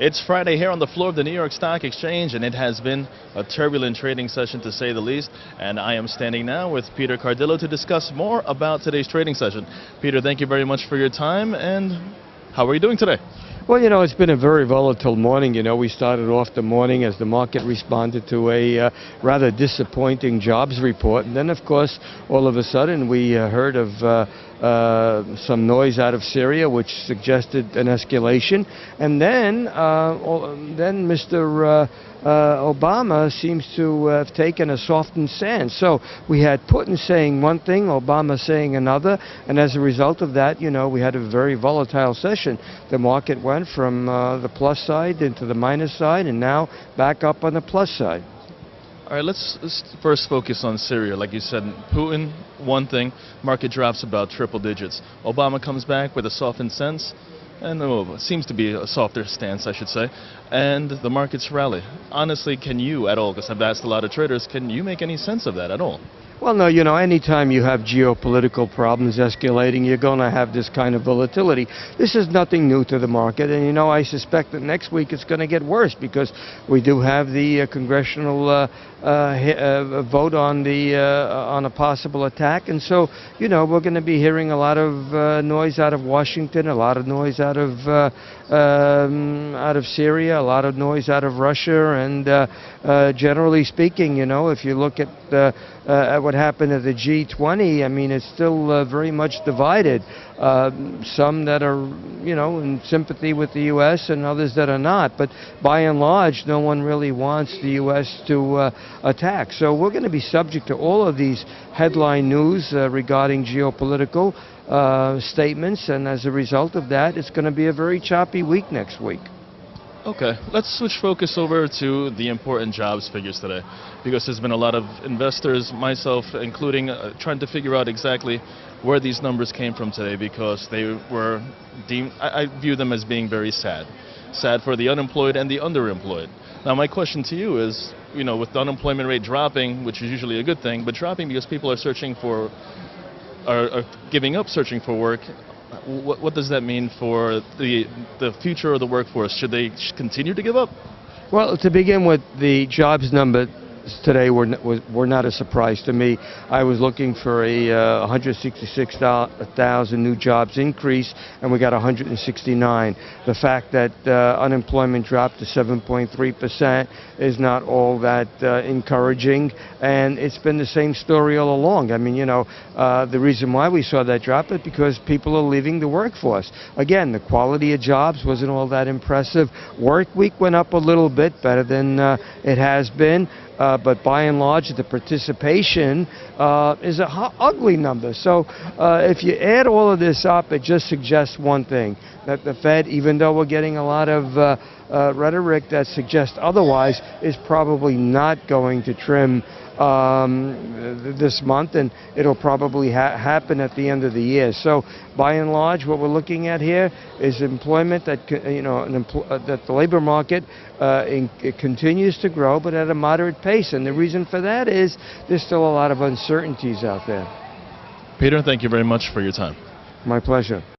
It's Friday here on the floor of the New York Stock Exchange, and it has been a turbulent trading session to say the least. And I am standing now with Peter Cardillo to discuss more about today's trading session. Peter, thank you very much for your time, and how are you doing today? Well, it's been a very volatile morning. We started off the morning as the market responded to a rather disappointing jobs report. And then, of course, all of a sudden we heard of some noise out of Syria, which suggested an escalation. And then Mr. Obama seems to have taken a softened stance. So we had Putin saying one thing, Obama saying another, and as a result of that, we had a very volatile session. The market went from the plus side into the minus side, and now back up on the plus side. All right, let's first focus on Syria. Like you said, Putin, one thing, market drops about triple digits. Obama comes back with a softened sense, and seems to be a softer stance, I should say, and the markets rally. Honestly, can you at all, because I've asked a lot of traders, can you make any sense of that at all? Well, no, anytime you have geopolitical problems escalating, you're going to have this kind of volatility. This is nothing new to the market, and I suspect that next week it's going to get worse because we do have the congressional vote on a possible attack, and so we're going to be hearing a lot of noise out of Washington, a lot of noise out of Syria, a lot of noise out of Russia, and generally speaking, if you look at what happened at the G20, I mean, it's still very much divided. Some that are, in sympathy with the U.S. and others that are not. But by and large, no one really wants the U.S. to attack. So we're going to be subject to all of these headline news regarding geopolitical statements. And as a result of that, it's going to be a very choppy week next week. Okay, let's switch focus over to the important jobs figures today, because there's been a lot of investors, myself including, trying to figure out exactly where these numbers came from today, because they were deemed, I view them as being very sad. Sad for the unemployed and the underemployed. Now my question to you is, with the unemployment rate dropping, which is usually a good thing, but dropping because people are are giving up searching for work, what does that mean for the future of the workforce? Should they continue to give up? Well, to begin with, the jobs number today were not a surprise to me. I was looking for a 166,000 new jobs increase, and we got 169. The fact that unemployment dropped to 7.3% is not all that encouraging, and it's been the same story all along. I mean, the reason why we saw that drop is because people are leaving the workforce. Again, the quality of jobs wasn't all that impressive. Work week went up a little bit, better than it has been. But by and large, the participation is an ugly number. So if you add all of this up, it just suggests one thing, that the Fed, even though we're getting a lot of rhetoric that suggests otherwise, is probably not going to trim this month, and it'll probably happen at the end of the year. So by and large, what we're looking at here is employment that that the labor market it continues to grow, but at a moderate pace. And the reason for that is there's still a lot of uncertainties out there. Peter, thank you very much for your time. My pleasure.